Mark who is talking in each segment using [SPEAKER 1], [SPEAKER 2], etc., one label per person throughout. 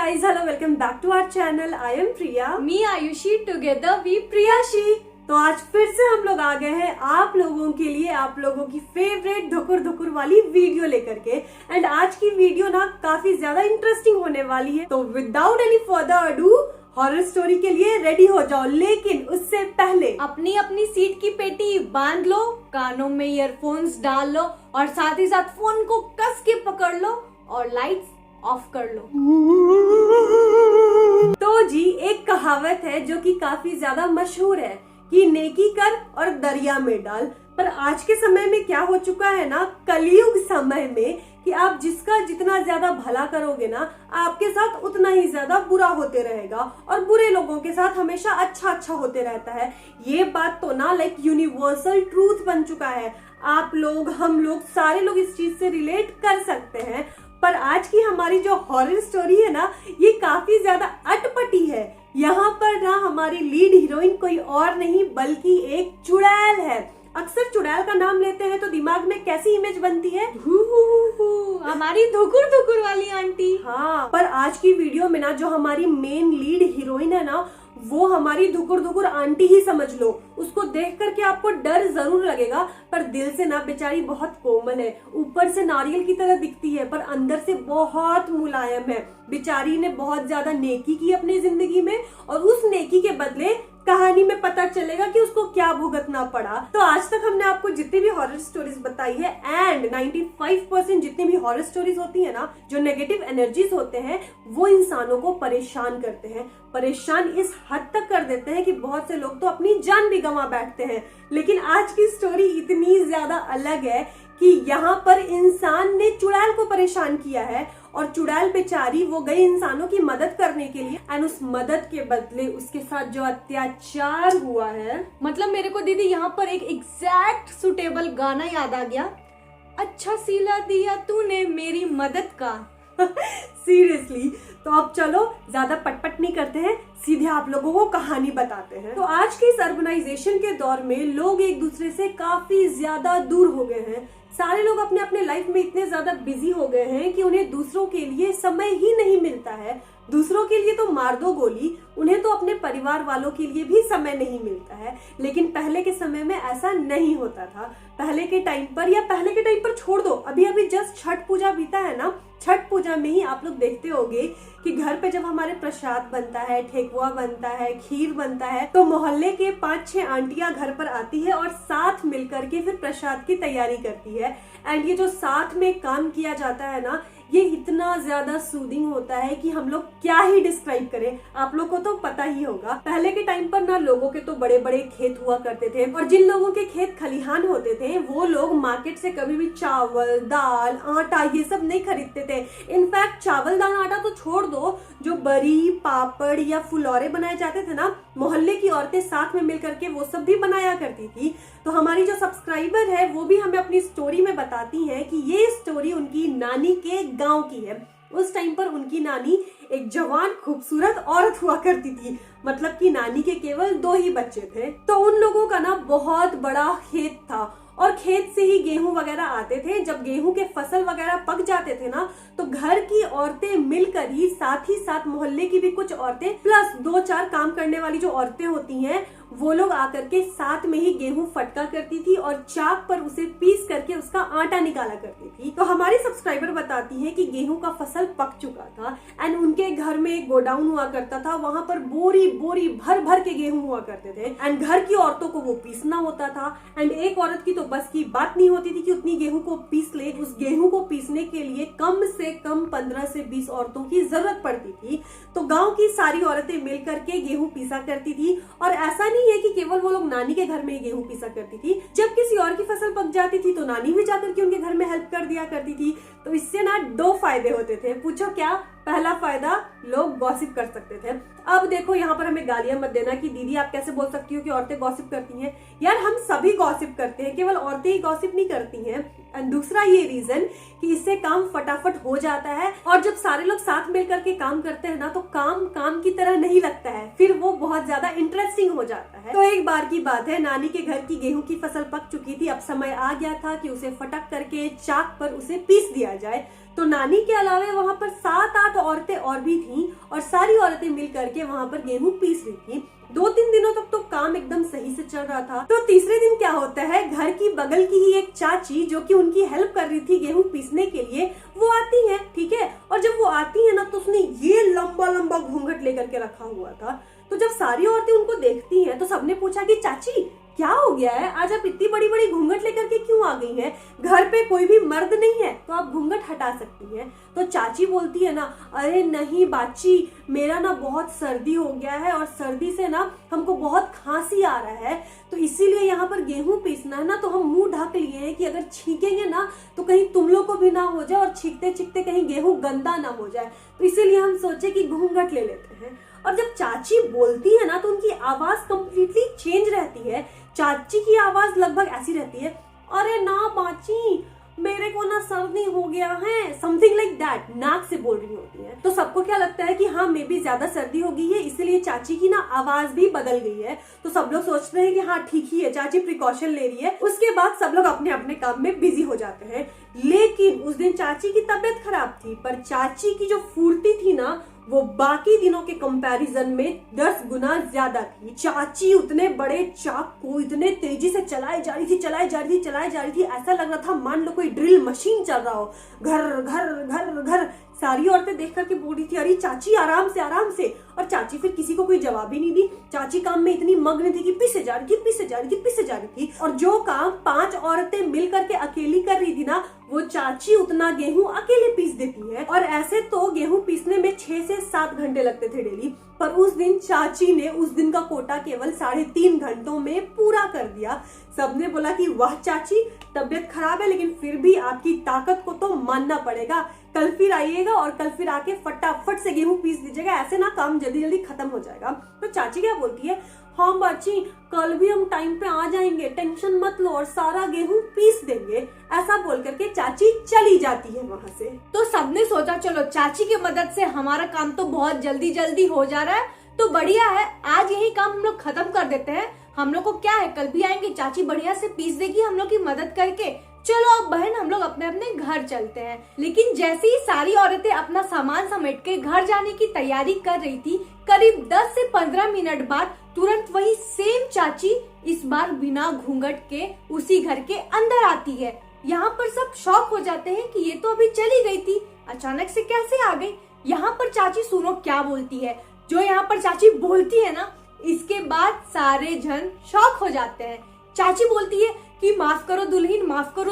[SPEAKER 1] guys, hello, welcome back to our channel. I am Priya.
[SPEAKER 2] Me Ayushi, together we Priyashi.
[SPEAKER 1] तो आज फिर से हम लोग आ गए हैं आप लोगों के लिए, आप लोगों की फेवरेट धुकुर धुकुर वाली वीडियो लेकर के। एंड आज की वीडियो ना काफी ज्यादा इंटरेस्टिंग होने वाली है। तो without any further ado horror story के लिए रेडी हो जाओ, लेकिन उससे पहले
[SPEAKER 2] अपनी अपनी सीट की पेटी बांध लो, कानों में ईयरफोन्स डाल लो और साथ ही साथ फोन को कस के पकड़ लो और लाइट्स ऑफ कर लो।
[SPEAKER 1] तो जी एक कहावत है जो कि काफी ज्यादा मशहूर है कि नेकी कर और दरिया में डाल। पर आज के समय में क्या हो चुका है ना, कलयुग समय में, कि आप जिसका जितना ज्यादा भला करोगे ना, आपके साथ उतना ही ज्यादा बुरा होते रहेगा और बुरे लोगों के साथ हमेशा अच्छा होते रहता है। ये बात तो ना लाइक यूनिवर्सल ट्रूथ बन चुका है। आप लोग, हम लोग, सारे लोग इस चीज से रिलेट कर सकते हैं। पर आज की हमारी जो हॉरर स्टोरी है ना, ये काफी ज्यादा अटपटी है। यहाँ पर ना हमारी लीड हीरोइन कोई और नहीं बल्कि एक चुड़ैल है। अक्सर चुड़ैल का नाम लेते हैं तो दिमाग में कैसी इमेज बनती है?
[SPEAKER 2] हमारी धुकुर धुकुर वाली आंटी।
[SPEAKER 1] हाँ, पर आज की वीडियो में ना जो हमारी मेन लीड हीरोइन है ना, वो हमारी धुकुर धुकुर आंटी ही समझ लो। उसको देख करके आपको डर जरूर लगेगा, पर दिल से ना बेचारी बहुत कोमल है। ऊपर से नारियल की तरह दिखती है पर अंदर से बहुत मुलायम है। बेचारी ने बहुत ज्यादा नेकी की अपनी जिंदगी में और उस नेकी के बदले कहानी में पता चलेगा कि उसको क्या भुगतना पड़ा। तो आज तक हमने आपको जितनी भी हॉरर स्टोरीज बताई है, एंड 95% जितनी भी हॉरर स्टोरीज होती है ना, जो नेगेटिव एनर्जीज होते हैं, वो इंसानों को परेशान करते हैं। परेशान इस हद तक कर देते हैं कि बहुत से लोग तो अपनी जान भी गंवा बैठते हैं। लेकिन आज की स्टोरी इतनी ज्यादा अलग है कि यहाँ पर इंसान ने चुड़ैल को परेशान किया है और चुड़ैल बेचारी वो गई इंसानों की मदद करने के लिए, एंड उस मदद के बदले उसके साथ जो अत्याचार हुआ है,
[SPEAKER 2] मतलब मेरे को दीदी यहाँ पर एक एग्जैक्ट सुटेबल गाना याद आ गया। अच्छा सिला दिया तूने मेरी मदद का।
[SPEAKER 1] सीरियसली। तो अब चलो ज्यादा पटपट नहीं करते हैं, सीधे आप लोगों को कहानी बताते हैं। तो आज के इस अर्बनाइजेशन के दौर में लोग एक दूसरे से काफी ज्यादा दूर हो गए हैं। सारे लोग अपने अपने लाइफ में इतने ज्यादा बिजी हो गए हैं कि उन्हें दूसरों के लिए समय ही नहीं मिलता है। दूसरों के लिए तो मार दो गोली, उन्हें तो अपने परिवार वालों के लिए भी समय नहीं मिलता है। लेकिन पहले के समय में ऐसा नहीं होता था। पहले के टाइम पर, या पहले के टाइम पर छोड़ दो, अभी जस्ट छठ पूजा बीता है ना, छठ पूजा में ही आप लोग देखते होंगे कि घर पे जब हमारे प्रसाद बनता है, ठेकुआ बनता है, खीर बनता है, तो मोहल्ले के 5-6 आंटियां घर पर आती है और साथ मिलकर के फिर प्रसाद की तैयारी करती है। एंड ये जो साथ में काम किया जाता है ना, ये इतना ज्यादा सूदिंग होता है कि हम लोग क्या ही डिस्क्राइब करें। आप लोग को तो पता ही होगा, पहले के टाइम पर ना लोगों के तो बड़े बड़े खेत हुआ करते थे और जिन लोगों के खेत खलिहान होते थे वो लोग मार्केट से कभी भी चावल, दाल, आटा ये सब नहीं खरीदते थे। इनफैक्ट चावल, दाल, आटा तो छोड़ दो, जो बरी, पापड़ या फुलौरे बनाए जाते थे ना, मोहल्ले की औरतें साथ में मिलकर के वो सब भी बनाया करती थी। तो हमारी जो सब्सक्राइबर है वो भी हमें अपनी स्टोरी में बताती हैं कि ये स्टोरी उनकी नानी के गांव की है। उस टाइम पर उनकी नानी एक जवान खूबसूरत औरत हुआ करती थी, मतलब कि नानी के केवल 2 ही बच्चे थे। तो उन लोगों का ना बहुत बड़ा खेत था और खेत से ही गेहूं वगैरह आते थे। जब गेहूं के फसल वगैरह पक जाते थे ना, तो घर की औरतें मिलकर ही साथ मोहल्ले की भी कुछ औरतें प्लस 2-4 काम करने वाली जो औरतें होती हैं, वो लोग आकर के साथ में ही गेहूं फटका करती थी और चाक पर उसे पीस करके उसका आटा निकाला करती थी। तो हमारी सब्सक्राइबर बताती है कि गेहूं का फसल पक चुका था एंड उनके घर में एक गोडाउन हुआ करता था, वहां पर बोरी बोरी भर भर के गेहूं हुआ करते थे एंड घर की औरतों को वो पीसना होता था। एंड एक औरत की तो बस की बात नहीं होती थी कि उतनी गेहूं को पीस ले। उस गेहूं को पीसने के लिए कम से कम 15 से 20 औरतों की जरूरत पड़ती थी। तो गांव की सारी औरतें मिलकर के गेहूं पीसा करती थी। और ऐसा नहीं है कि केवल वो लोग नानी के घर में ही गेहूं पीसा करती थी, जब किसी और की फसल पक जाती थी तो नानी भी जाकर के उनके घर में हेल्प कर दिया करती थी। तो इससे ना 2 फायदे होते थे। पूछो क्या? पहला फायदा, लोग गॉसिप कर सकते थे। अब देखो यहाँ पर हमें गालियां मत देना कि दीदी आप कैसे बोल सकती हो कि औरतें गॉसिप करती हैं। यार हम सभी गॉसिप करते हैं, केवल औरतें ही गॉसिप नहीं करती हैं। एंड दूसरा ये रीजन कि इससे काम फटाफट हो जाता है और जब सारे लोग साथ मिलकर के काम करते हैं ना, तो काम काम की तरह नहीं लगता है, फिर वो बहुत ज्यादा इंटरेस्टिंग हो जाता है। तो एक बार की बात है, नानी के घर की गेहूं की फसल पक चुकी थी। अब समय आ गया था कि उसे फटक करके चाक पर उसे पीस दिया जाए। तो नानी के अलावा वहां पर 7-8 औरतें और भी थीं और सारी औरतें मिल करके वहां पर गेहूं पीस रही थी। 2-3 दिनों तक तो काम एकदम सही से चल रहा था। तो तीसरे दिन क्या होता है, घर की बगल की ही एक चाची जो कि उनकी हेल्प कर रही थी गेहूं पीसने के लिए, वो आती है, ठीक है। और जब वो आती है ना तो उसने ये लंबा लंबा घूंघट लेकर के रखा हुआ था। तो जब सारी औरतें उनको देखती हैं तो सबने पूछा कि चाची क्या हो गया है, आज आप इतनी बड़ी बड़ी घूंघट लेकर के क्यों आ गई हैं? घर पे कोई भी मर्द नहीं है तो आप घूंघट हटा सकती हैं। तो चाची बोलती है ना, अरे नहीं बाची, मेरा ना बहुत सर्दी हो गया है और सर्दी से ना हमको बहुत खांसी आ रहा है, तो इसीलिए यहाँ पर गेहूं पीसना है ना, तो हम मुंह ढक लिए हैं कि अगर छींकेंगे ना तो कहीं तुम लोग को भी ना हो जाए और छींकते छींकते कहीं गेहूं गंदा ना हो जाए, तो इसीलिए हम सोचे कि घूंघट ले लेते हैं। और जब चाची बोलती है ना तो उनकी आवाज कंप्लीटली चेंज रहती है। चाची की आवाज लगभग ऐसी रहती है, अरे ना बाची, मेरे को ना सर्दी हो गया है, समथिंग लाइक दैट, नाक से बोल रही होती है। तो सबको क्या लगता है कि हाँ मे बी ज्यादा सर्दी हो गई है, इसलिए चाची की ना आवाज भी बदल गई है। तो सब लोग सोचते हैं कि हाँ ठीक ही है, चाची प्रिकॉशन ले रही है। उसके बाद सब लोग अपने अपने काम में बिजी हो जाते हैं। लेकिन उस दिन चाची की तबीयत खराब थी, पर चाची की जो फुर्ती थी ना वो बाकी दिनों के कंपैरिजन में 10 गुना ज्यादा थी। चाची उतने बड़े चाक को इतने तेजी से चलाई जा रही थी, ऐसा लग रहा था मान लो कोई ड्रिल मशीन चल रहा हो, घर घर घर घर। सारी औरतें देख करके बोल रही थी, अरे चाची आराम से आराम से। और चाची फिर किसी को कोई जवाब ही नहीं दी। चाची काम में इतनी मग्न थी कि पीसे जा रही थी। और जो काम 5 औरतें मिल करके अकेली कर रही थी ना, वो चाची उतना गेहूं अकेले पीस देती है। और ऐसे तो गेहूं पीसने में 6 से 7 घंटे लगते थे डेली, पर उस दिन चाची ने उस दिन का कोटा केवल 3.5 घंटों में पूरा कर दिया। सबने बोला कि वाह चाची, तबियत खराब है लेकिन फिर भी आपकी ताकत को तो मानना पड़ेगा। कल फिर आइएगा और कल फिर आके फटाफट से गेहूं पीस दीजिएगा, ऐसे ना काम जल्दी जल्दी खत्म हो जाएगा। तो चाची क्या बोलती है, हाँ बाची, कल भी हम टाइम पे आ जाएंगे, टेंशन मत लो और सारा गेहूं पीस देंगे। ऐसा बोल करके चाची चली जाती है वहाँ से।
[SPEAKER 2] तो सबने सोचा चलो चाची की मदद से हमारा काम तो बहुत जल्दी जल्दी हो जा रहा है, तो बढ़िया है, आज यही काम हम लोग खत्म कर देते हैं। हम लोग को क्या है, कल भी आएंगे, चाची बढ़िया से पीस देगी हम लोग की मदद करके। चलो अब बहन हम लोग अपने अपने घर चलते हैं। लेकिन जैसे ही सारी औरतें अपना सामान समेट के घर जाने की तैयारी कर रही थी, करीब 10 से 15 मिनट बाद तुरंत वही सेम चाची इस बार बिना घूंघट के उसी घर के अंदर आती है। यहाँ पर सब शॉक हो जाते हैं कि ये तो अभी चली गई थी, अचानक से कैसे आ गई। यहाँ पर चाची सुनो क्या बोलती है। जो यहाँ पर चाची बोलती है ना, इसके बाद सारे जन शॉक हो जाते हैं। चाची बोलती है कि माफ करो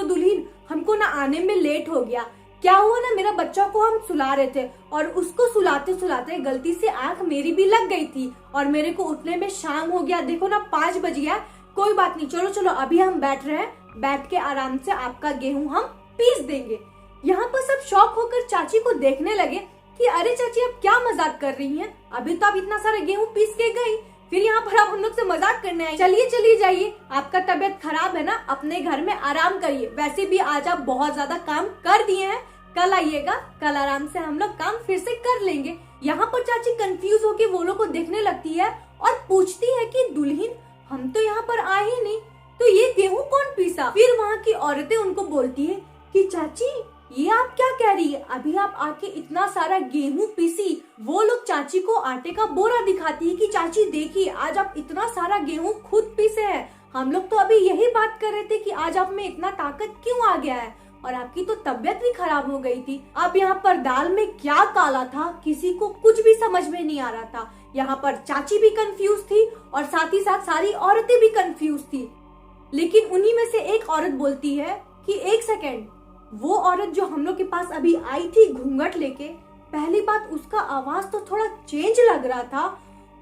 [SPEAKER 2] दुल्हीन, हमको ना आने में लेट हो गया। क्या हुआ ना, मेरा बच्चा को हम सुला रहे थे और उसको सुलाते सुलाते गलती से आंख मेरी भी लग गई थी और मेरे को उठने में शाम हो गया। देखो ना 5 बज गया। कोई बात नहीं, चलो चलो अभी हम बैठ रहे हैं, बैठ के आराम से आपका गेहूं हम पीस देंगे। यहाँ पर सब शॉक होकर चाची को देखने लगे कि अरे चाची आप क्या मजाक कर रही हैं, अभी तो आप इतना सारा गेहूं पीस के गई, फिर यहाँ पर आप हम लोग से मजाक करने आए। चलिए जाइए, आपका तबीयत खराब है ना, अपने घर में आराम करिए। वैसे भी आज आप बहुत ज्यादा काम कर दिए हैं, कल आइएगा, कल आराम से हम लोग काम फिर से कर लेंगे। यहाँ पर चाची कंफ्यूज होके वो लोग को देखने लगती है और पूछती है कि दुल्हीन हम तो यहाँ पर आए ही नहीं, तो ये गेहूं कौन पीसा। फिर वहाँ की औरतें उनको बोलती है कि चाची ये आप क्या कह रही है, अभी आप आके इतना सारा गेहूं पीसी। वो लोग चाची को आटे का बोरा दिखाती है कि चाची देखिए आज आप इतना सारा गेहूं खुद पीसे हैं। हम लोग तो अभी यही बात कर रहे थे कि आज आप में इतना ताकत क्यों आ गया है और आपकी तो तबीयत भी खराब हो गई थी। अब यहाँ पर दाल में क्या काला था किसी को कुछ भी समझ में नहीं आ रहा था। यहाँ पर चाची भी कंफ्यूज थी और साथ ही साथ सारी औरतें भी कंफ्यूज थी। लेकिन उन्हीं में से एक औरत बोलती है कि एक सेकेंड, वो औरत जो हम लोग के पास अभी आई थी घूंघट लेके, पहली बात उसका आवाज तो थोड़ा चेंज लग रहा था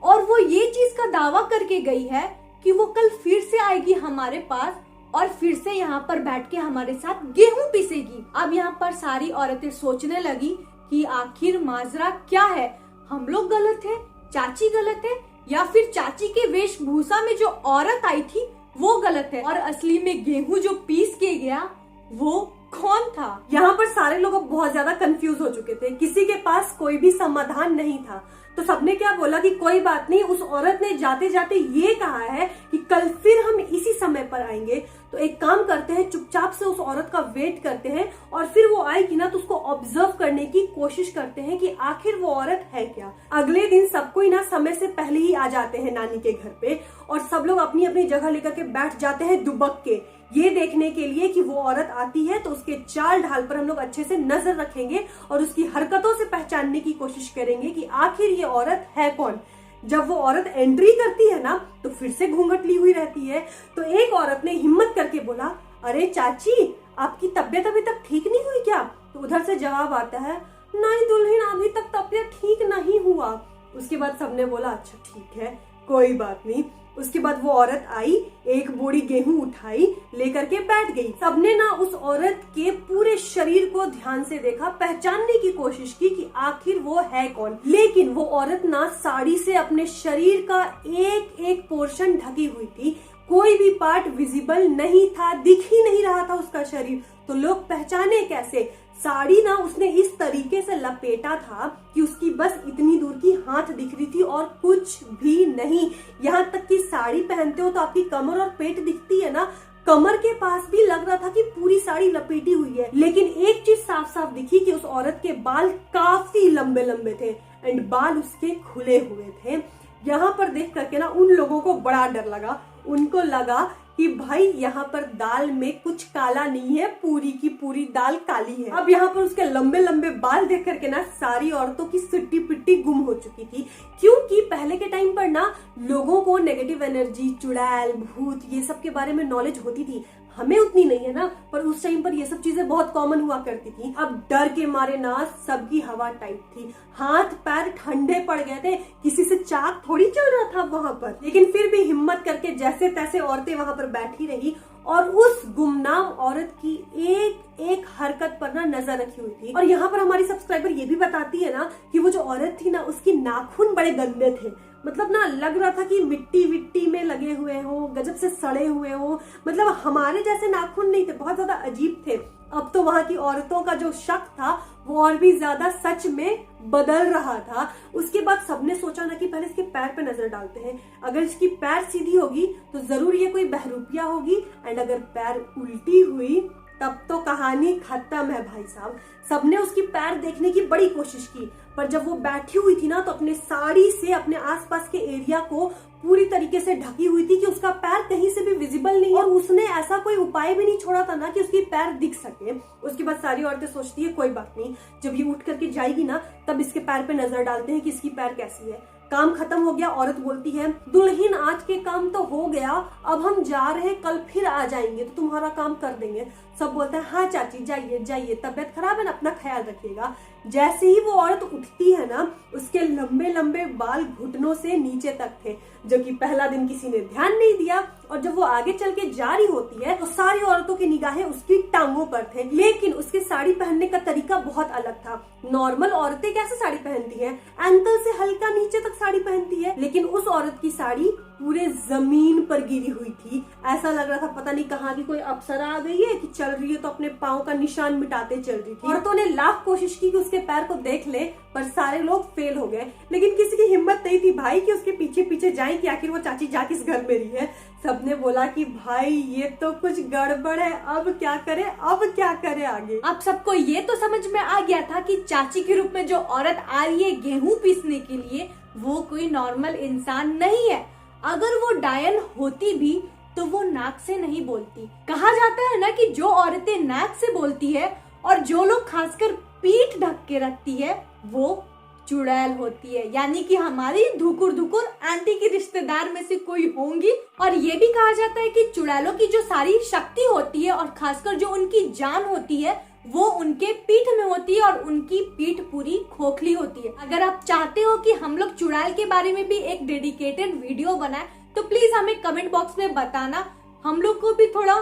[SPEAKER 2] और वो ये चीज का दावा करके गई है कि वो कल फिर से आएगी हमारे पास और फिर से यहाँ पर बैठ के हमारे साथ गेहूं पीसेगी। अब यहाँ पर सारी औरतें सोचने लगी कि आखिर माजरा क्या है, हम लोग गलत है, चाची गलत है, या फिर चाची के वेशभूषा में जो औरत आई थी वो गलत है और असली में गेहूं जो पीस के गया वो कौन था।
[SPEAKER 1] यहाँ पर सारे लोग अब बहुत ज्यादा कंफ्यूज हो चुके थे, किसी के पास कोई भी समाधान नहीं था। तो सबने क्या बोला कि कोई बात नहीं, उस औरत ने जाते जाते ये कहा है कि कल फिर हम इसी समय पर आएंगे, तो एक काम करते हैं, चुपचाप से उस औरत का वेट करते हैं और फिर वो आएगी ना तो उसको ऑब्जर्व करने की कोशिश करते हैं कि आखिर वो औरत है क्या। अगले दिन सब कोई ना समय से पहले ही आ जाते हैं नानी के घर पे और सब लोग अपनी अपनी जगह लेकर के बैठ जाते हैं दुबक के, ये देखने के लिए कि वो औरत आती है तो उसके चाल ढाल पर हम लोग अच्छे से नजर रखेंगे और उसकी हरकतों से पहचानने की कोशिश करेंगे कि आखिर ये औरत है कौन। जब वो औरत एंट्री करती है ना तो फिर से घूंघट ली हुई रहती है। तो एक औरत ने हिम्मत करके बोला, अरे चाची, आपकी तबीयत अभी तक ठीक नहीं हुई क्या? तो उधर से जवाब आता है, नहीं दुल्हन, अभी तक तबीयत ठीक नहीं हुआ। उसके बाद सबने बोला, अच्छा ठीक है, कोई बात नहीं। उसके बाद वो औरत आई, एक बोरी गेहूं उठाई, लेकर के बैठ गई। सबने ना उस औरत के पूरे शरीर को ध्यान से देखा, पहचानने की कोशिश की कि आखिर वो है कौन। लेकिन वो औरत ना साड़ी से अपने शरीर का एक एक पोर्शन ढकी हुई थी, कोई भी पार्ट विजिबल नहीं था, दिख ही नहीं रहा था उसका शरीर। तो लोग पहचाने कैसे? साड़ी ना उसने इस तरीके से लपेटा था कि उसकी बस इतनी दूर की हाथ दिख रही थी और कुछ भी नहीं। यहाँ तक कि साड़ी पहनते हो तो आपकी कमर और पेट दिखती है ना, कमर के पास भी लग रहा था कि पूरी साड़ी लपेटी हुई है। लेकिन एक चीज साफ साफ दिखी कि उस औरत के बाल काफी लंबे लंबे थे एंड बाल उसके खुले हुए थे। यहाँ पर देख करके ना उन लोगों को बड़ा डर लगा। उनको लगा कि भाई यहाँ पर दाल में कुछ काला नहीं है, पूरी की पूरी दाल काली है। अब यहाँ पर उसके लंबे लंबे बाल देख करके ना सारी औरतों की सिट्टी पिट्टी गुम हो चुकी थी, क्योंकि पहले के टाइम पर ना लोगों को नेगेटिव एनर्जी, चुड़ैल, भूत, ये सब के बारे में नॉलेज होती थी। हमें उतनी नहीं है ना, पर उस टाइम पर ये सब चीजें बहुत कॉमन हुआ करती थी। अब डर के मारे ना सबकी हवा टाइट थी, हाथ पैर ठंडे पड़ गए थे, किसी से चाक थोड़ी चल रहा था वहां पर। लेकिन फिर भी हिम्मत करके जैसे तैसे औरतें वहां पर बैठी रही और उस गुमनाम औरत की एक एक हरकत पर ना नजर रखी हुई थी। और यहाँ पर हमारी सब्सक्राइबर ये भी बताती है ना कि वो जो औरत थी ना, उसकी नाखून बड़े गंदे थे। मतलब ना लग रहा था कि मिट्टी विट्टी में लगे हुए हो, गजब से सड़े हुए हो, मतलब हमारे जैसे नाखून नहीं थे, बहुत ज्यादा अजीब थे। अब तो वहां की औरतों का जो शक था वो और भी ज्यादा सच में बदल रहा था। उसके बाद सबने सोचा ना कि पहले इसके पैर पे नजर डालते हैं, अगर इसकी पैर सीधी होगी तो जरूर ये कोई बहरूपिया होगी, एंड अगर पैर उल्टी हुई तब तो कहानी खत्म है भाई साहब। सबने उसकी पैर देखने की बड़ी कोशिश की, पर जब वो बैठी हुई थी ना तो अपने साड़ी से अपने आसपास के एरिया को पूरी तरीके से ढकी हुई थी कि उसका पैर कहीं से भी विजिबल नहीं, और उसने ऐसा कोई उपाय भी नहीं छोड़ा था ना कि उसकी पैर दिख सके। उसके बाद सारी औरतें सोचती है कोई बात नहीं, जब ये उठ करके जाएगी ना तब इसके पैर पे नजर डालते हैं कि इसकी पैर कैसी है। काम खत्म हो गया। औरत बोलती है, दुल्हन आज के काम तो हो गया, अब हम जा रहे हैं, कल फिर आ जाएंगे तो तुम्हारा काम कर देंगे। सब बोलते हैं हाँ चाची जाइए जाइए, तबीयत खराब है ना, अपना ख्याल रखिएगा। जैसे ही वो औरत उठती है ना, उसके लंबे लंबे बाल घुटनों से नीचे तक थे, जो कि पहला दिन किसी ने ध्यान नहीं दिया। और जब वो आगे चल के जा रही होती है तो सारी औरतों की निगाहें उसकी टांगों पर थे। लेकिन उसके साड़ी पहनने का तरीका बहुत अलग था। नॉर्मल औरतें कैसे साड़ी पहनती हैं, एंकल से हल्का नीचे तक साड़ी पहनती है, लेकिन उस औरत की साड़ी पूरे जमीन पर गिरी हुई थी। ऐसा लग रहा था पता नहीं कहाँ की कोई अप्सरा आ गई है कि चल रही है तो अपने पाँव का निशान मिटाते चल रही थी। औरतों ने लाख कोशिश की कि उसके पैर को देख ले, पर सारे लोग फेल हो गए। लेकिन किसी की हिम्मत नहीं थी भाई कि उसके पीछे पीछे जाए कि आखिर वो चाची जा किस घर में रही है। सबने बोला कि भाई ये तो कुछ गड़बड़ है, अब क्या करे, अब क्या करे आगे।
[SPEAKER 2] अब सबको ये तो समझ में आ गया था कि चाची के रूप में जो औरत आ रही है गेहूं पीसने के लिए, वो कोई नॉर्मल इंसान नहीं है। अगर वो डायन होती भी तो वो नाक से नहीं बोलती। कहा जाता है ना कि जो औरतें नाक से बोलती है और जो लोग खासकर पीठ ढक के रखती है वो चुड़ैल होती है, यानी कि हमारी धुकुर धुकुर आंटी की रिश्तेदार में से कोई होंगी। और ये भी कहा जाता है कि चुड़ैलों की जो सारी शक्ति होती है और खासकर जो उनकी जान होती है वो उनके पीठ में होती है, और उनकी पीठ पूरी खोखली होती है। अगर आप चाहते हो कि हम लोग चुड़ैल के बारे में भी एक डेडिकेटेड वीडियो बनाए तो प्लीज हमें कमेंट बॉक्स में बताना, हम लोग को भी थोड़ा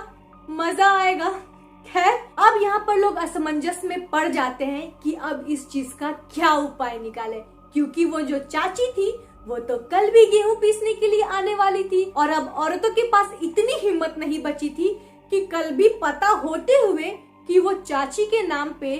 [SPEAKER 2] मजा आएगा। खैर, अब यहाँ पर लोग असमंजस में पड़ जाते हैं कि अब इस चीज का क्या उपाय निकाले, क्योंकि वो जो चाची थी वो तो कल भी गेहूं पीसने के लिए आने वाली थी, और अब औरतों के पास इतनी हिम्मत नहीं बची थी कि कल भी पता होते हुए कि वो चाची के नाम पे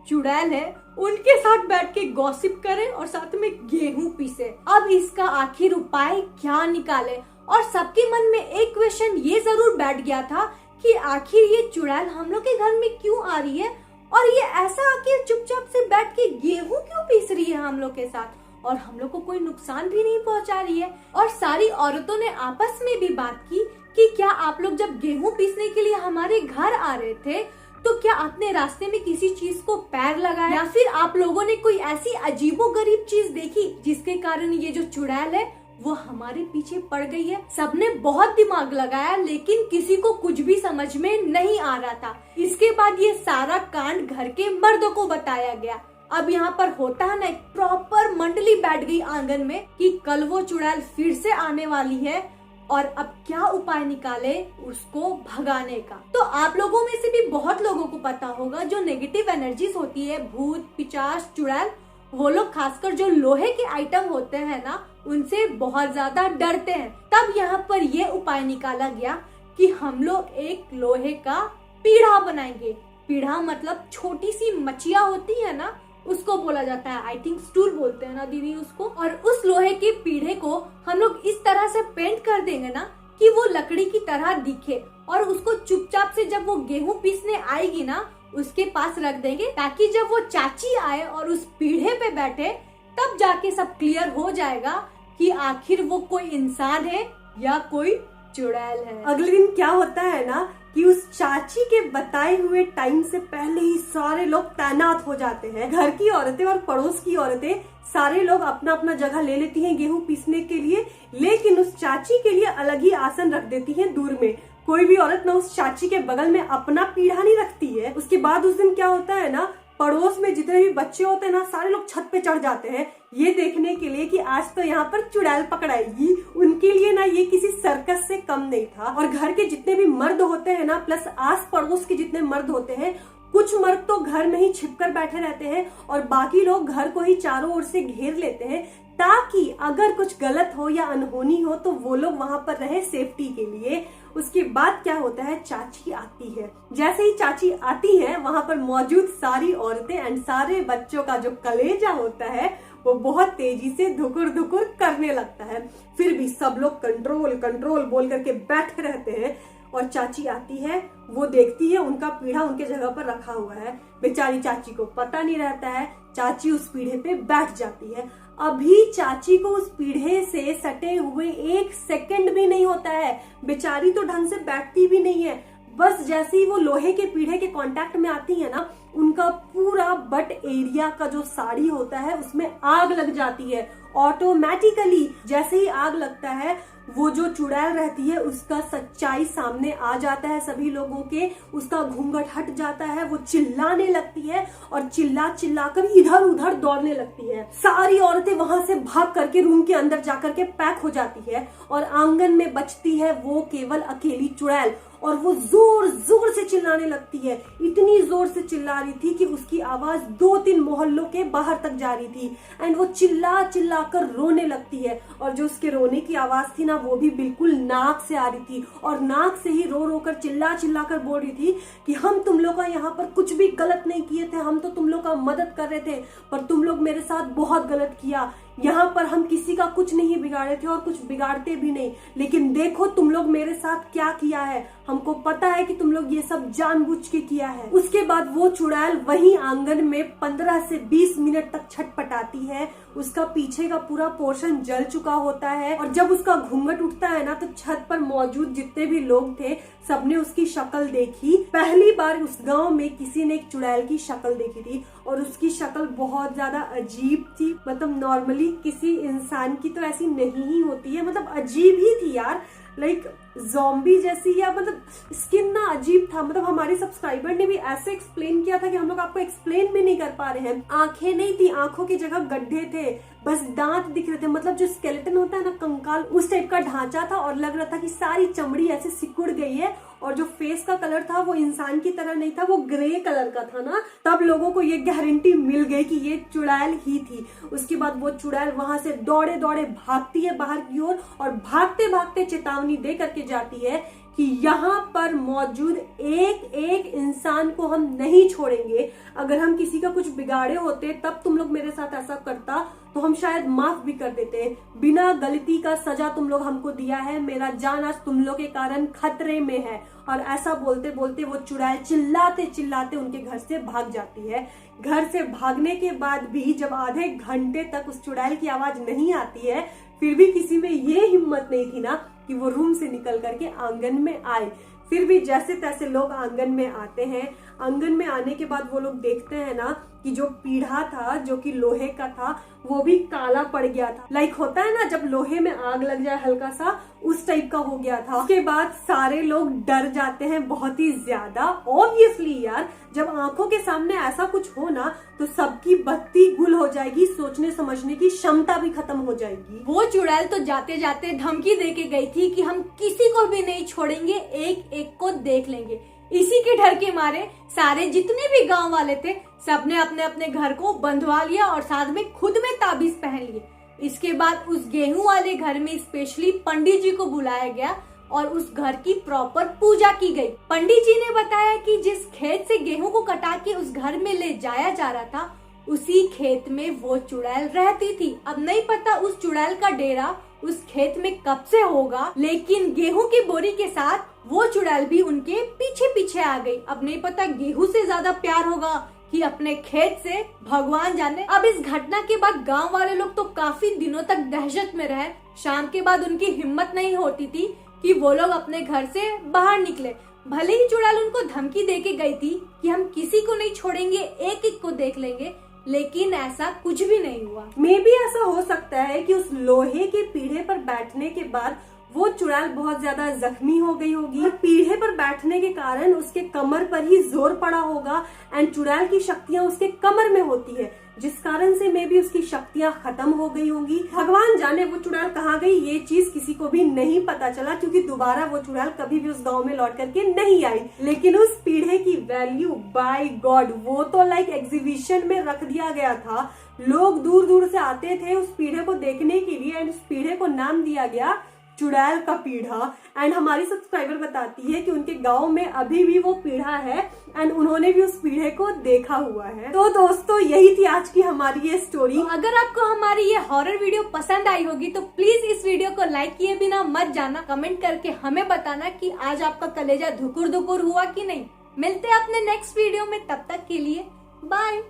[SPEAKER 2] चुड़ैल है उनके साथ बैठ के गॉसिप करें और साथ में गेहूं पीसे। अब इसका आखिर उपाय क्या निकाले? और सबके मन में एक क्वेश्चन ये जरूर बैठ गया था कि आखिर ये चुड़ैल हम लोग के घर में क्यों आ रही है और ये ऐसा आखिर चुपचाप से बैठ के गेहूं क्यों पीस रही है हम लोग के साथ और हम लोग को कोई नुकसान भी नहीं पहुंचा रही है। और सारी औरतों ने आपस में भी बात की कि क्या आप लोग जब गेहूं पीसने के लिए हमारे घर आ रहे थे तो क्या आपने रास्ते में किसी चीज को पैर लगाया या फिर आप लोगों ने कोई ऐसी अजीबोगरीब चीज देखी जिसके कारण ये जो चुड़ैल है वो हमारे पीछे पड़ गई है। सबने बहुत दिमाग लगाया लेकिन किसी को कुछ भी समझ में नहीं आ रहा था। इसके बाद ये सारा कांड घर के मर्दों को बताया गया। अब यहाँ पर होता है ना, एक प्रॉपर मंडली बैठ गई आंगन में कि कल वो चुड़ैल फिर से आने वाली है और अब क्या उपाय निकाले उसको भगाने का। तो आप लोगों में से भी बहुत लोगों को पता होगा जो नेगेटिव एनर्जीज होती है, भूत पिशाच चुड़ैल, वो लोग खासकर जो लोहे के आइटम होते हैं ना उनसे बहुत ज्यादा डरते हैं। तब यहाँ पर ये उपाय निकाला गया कि हम लोग एक लोहे का पीढ़ा बनाएंगे। पीढ़ा मतलब छोटी सी मचिया होती है ना, उसको बोला जाता है, आई थिंक स्टूल बोलते हैं ना दीदी उसको। और उस लोहे के पीढ़े को हम लोग इस तरह से पेंट कर देंगे ना कि वो लकड़ी की तरह दिखे और उसको चुपचाप से जब वो गेहूं पीसने आएगी ना उसके पास रख देंगे ताकि जब वो चाची आए और उस पीढ़े पे बैठे तब जाके सब क्लियर हो जाएगा कि आखिर वो कोई इंसान है या कोई चुड़ैल है।
[SPEAKER 1] अगले दिन क्या होता है ना कि उस चाची के बताए हुए टाइम से पहले ही सारे लोग तैनात हो जाते हैं। घर की औरतें और पड़ोस की औरतें सारे लोग अपना अपना जगह ले लेती हैं गेहूं पीसने के लिए, लेकिन उस चाची के लिए अलग ही आसन रख देती हैं दूर में। कोई भी औरत ना उस चाची के बगल में अपना पीढ़ा नहीं रखती है। उसके बाद उस दिन क्या होता है ना, पड़ोस में जितने भी बच्चे होते हैं ना सारे लोग छत पे चढ़ जाते हैं ये देखने के लिए कि आज तो यहाँ पर चुड़ैल पकड़ाएगी। उनके लिए ना ये किसी सर्कस से कम नहीं था। और घर के जितने भी मर्द होते हैं ना प्लस आस पड़ोस के जितने मर्द होते हैं, कुछ मर्द तो घर में ही छिपकर बैठे रहते हैं और बाकी लोग घर को ही चारों ओर से घेर लेते हैं ताकि अगर कुछ गलत हो या अनहोनी हो तो वो लोग वहां पर रहे सेफ्टी के लिए। उसके बाद क्या होता है, चाची आती है। जैसे ही चाची आती है वहां पर मौजूद सारी औरतें एंड सारे बच्चों का जो कलेजा होता है वो बहुत तेजी से धुकुर धुकुर करने लगता है। फिर भी सब लोग कंट्रोल कंट्रोल बोल करके बैठे रहते हैं और चाची आती है, वो देखती है उनका पीढ़ा उनके जगह पर रखा हुआ है। बेचारी चाची को पता नहीं रहता है, चाची उस पीढ़े पे बैठ जाती है। अभी चाची को उस पीढ़े से सटे हुए 1 सेकंड भी नहीं होता है, बेचारी तो ढंग से बैठती भी नहीं है। बस जैसे ही वो लोहे के पीढ़े के कांटेक्ट में आती है ना, उनका पूरा बट एरिया का जो साड़ी होता है उसमें आग लग जाती है ऑटोमेटिकली। जैसे ही आग लगता है वो जो चुड़ैल रहती है उसका सच्चाई सामने आ जाता है सभी लोगों के, उसका घूंघट हट जाता है, वो चिल्लाने लगती है और चिल्ला चिल्ला कर इधर उधर दौड़ने लगती है। सारी औरतें वहां से भाग करके रूम के अंदर जाकर के पैक हो जाती है और आंगन में बचती है वो केवल अकेली चुड़ैल। और वो जोर जोर से चिल्लाने लगती है, इतनी जोर से चिल्ला रही थी कि उसकी आवाज 2-3 मोहल्लों के बाहर तक जा रही थी। एंड वो चिल्ला चिल्ला कर रोने लगती है और जो उसके रोने की आवाज थी ना वो भी बिल्कुल नाक से आ रही थी और नाक से ही रो रो कर चिल्ला चिल्ला कर बोल रही थी कि हम तुम लोग का यहाँ पर कुछ भी गलत नहीं किए थे, हम तो तुम लोग का मदद कर रहे थे पर तुम लोग मेरे साथ बहुत गलत किया। यहाँ पर हम किसी का कुछ नहीं बिगाड़े थे और कुछ बिगाड़ते भी नहीं, लेकिन देखो तुम लोग मेरे साथ क्या किया है, हमको पता है कि तुम लोग ये सब जानबूझ के किया है। उसके बाद वो चुड़ैल वहीं आंगन में 15 से 20 मिनट तक छटपटाती है। उसका पीछे का पूरा पोर्शन जल चुका होता है और जब उसका घूंघट उठता है ना तो छत पर मौजूद जितने भी लोग थे सबने उसकी शक्ल देखी। पहली बार उस गांव में किसी ने एक चुड़ैल की शक्ल देखी थी और उसकी शक्ल बहुत ज्यादा अजीब थी। मतलब नॉर्मली किसी इंसान की तो ऐसी नहीं ही होती है, मतलब अजीब ही थी यार, लाइक ज़ॉम्बी जैसी, या मतलब स्किन ना अजीब था। मतलब हमारे सब्सक्राइबर ने भी ऐसे एक्सप्लेन किया था कि हम लोग आपको एक्सप्लेन भी नहीं कर पा रहे हैं। आंखें नहीं थी, आंखों की जगह गड्ढे थे, बस दांत दिख रहे थे। मतलब जो स्केलेटन होता है ना कंकाल, उस टाइप का ढांचा था और लग रहा था कि सारी चमड़ी ऐसे सिकुड़ गई है और जो फेस का कलर था वो इंसान की तरह नहीं था, वो ग्रे कलर का था ना, तब लोगों को ये गारंटी मिल गई कि ये चुड़ैल ही थी। उसके बाद वो चुड़ैल वहां से दौड़े दौड़े भागती है बाहर की ओर और भागते भागते चेतावनी दे करके जाती है कि यहाँ पर मौजूद एक एक इंसान को हम नहीं छोड़ेंगे। अगर हम किसी का कुछ बिगाड़े होते तब तुम लोग मेरे साथ ऐसा करता तो हम शायद माफ भी कर देते। बिना गलती का सजा तुम लोग हमको दिया है, मेरा जान आज तुम लोग के कारण खतरे में है। और ऐसा बोलते बोलते वो चुड़ैल चिल्लाते चिल्लाते उनके घर से भाग जाती है। घर से भागने के बाद भी जब आधे घंटे तक उस चुड़ैल की आवाज नहीं आती है, फिर भी किसी में ये हिम्मत नहीं थी ना कि वो रूम से निकल करके आंगन में आए। फिर भी जैसे तैसे लोग आंगन में आते हैं। आंगन में आने के बाद वो लोग देखते हैं ना कि जो पीढ़ा था जो कि लोहे का था वो भी काला पड़ गया था। लाइक होता है ना जब लोहे में आग लग जाए हल्का सा, उस टाइप का हो गया था। उसके बाद सारे लोग डर जाते हैं बहुत ही ज्यादा। ऑब्वियसली यार, जब आंखों के सामने ऐसा कुछ हो ना तो सबकी बत्ती गुल हो जाएगी, सोचने समझने की क्षमता भी खत्म हो जाएगी।
[SPEAKER 2] वो चुड़ैल तो जाते जाते धमकी देके गई थी कि हम किसी को भी नहीं छोड़ेंगे, एक एक को देख लेंगे। इसी के डर के मारे सारे जितने भी गांव वाले थे सबने अपने अपने घर को बंधवा लिया और साथ में खुद में ताबीज पहन लिए। इसके बाद उस गेहूं वाले घर में स्पेशली पंडित जी को बुलाया गया और उस घर की प्रॉपर पूजा की गई। पंडित जी ने बताया कि जिस खेत से गेहूं को कटा के उस घर में ले जाया जा रहा था उसी खेत में वो चुड़ैल रहती थी। अब नहीं पता उस चुड़ैल का डेरा उस खेत में कब से होगा, लेकिन गेहूं की बोरी के साथ वो चुड़ैल भी उनके पीछे पीछे आ गई। अब नहीं पता गेहूं से ज्यादा प्यार होगा कि अपने खेत से, भगवान जाने। अब इस घटना के बाद गांव वाले लोग तो काफी दिनों तक दहशत में रहे। शाम के बाद उनकी हिम्मत नहीं होती थी कि वो लोग अपने घर से बाहर निकले। भले ही चुड़ैल उनको धमकी देके गई थी कि हम किसी को नहीं छोड़ेंगे, एक एक को देख लेंगे, लेकिन ऐसा कुछ भी नहीं हुआ।
[SPEAKER 1] मे भी ऐसा हो सकता है कि उस लोहे के पीढ़े पर बैठने के बाद वो चुड़ैल बहुत ज्यादा जख्मी हो गई होगी। पीढ़े पर बैठने के कारण उसके कमर पर ही जोर पड़ा होगा एंड चुड़ैल की शक्तियां उसके कमर में होती है, जिस कारण से मे भी उसकी शक्तियां खत्म हो गई होंगी। भगवान जाने वो चुड़ैल कहाँ गई, ये चीज किसी को भी नहीं पता चला क्योंकि दोबारा वो चुड़ैल कभी भी उस गांव में लौट करके नहीं आई। लेकिन उस पीढ़े की वैल्यू बाय गॉड वो तो लाइक एग्जीबिशन में रख दिया गया था। लोग दूर दूर से आते थे उस पीढ़े को देखने के लिए एंड उस पीढ़े को नाम दिया गया चुड़ैल का पीढ़ा। एंड हमारी सब्सक्राइबर बताती है कि उनके गांव में अभी भी वो पीढ़ा है एंड उन्होंने भी उस पीढ़े को देखा हुआ है। तो दोस्तों यही थी आज की हमारी ये स्टोरी।
[SPEAKER 2] अगर आपको हमारी ये हॉरर वीडियो पसंद आई होगी तो प्लीज इस वीडियो को लाइक किए बिना मत जाना। कमेंट करके हमें बताना कि आज आपका कलेजा धुकुर धुकुर हुआ कि नहीं। मिलते हैं अपने नेक्स्ट वीडियो में, तब तक के लिए बाय।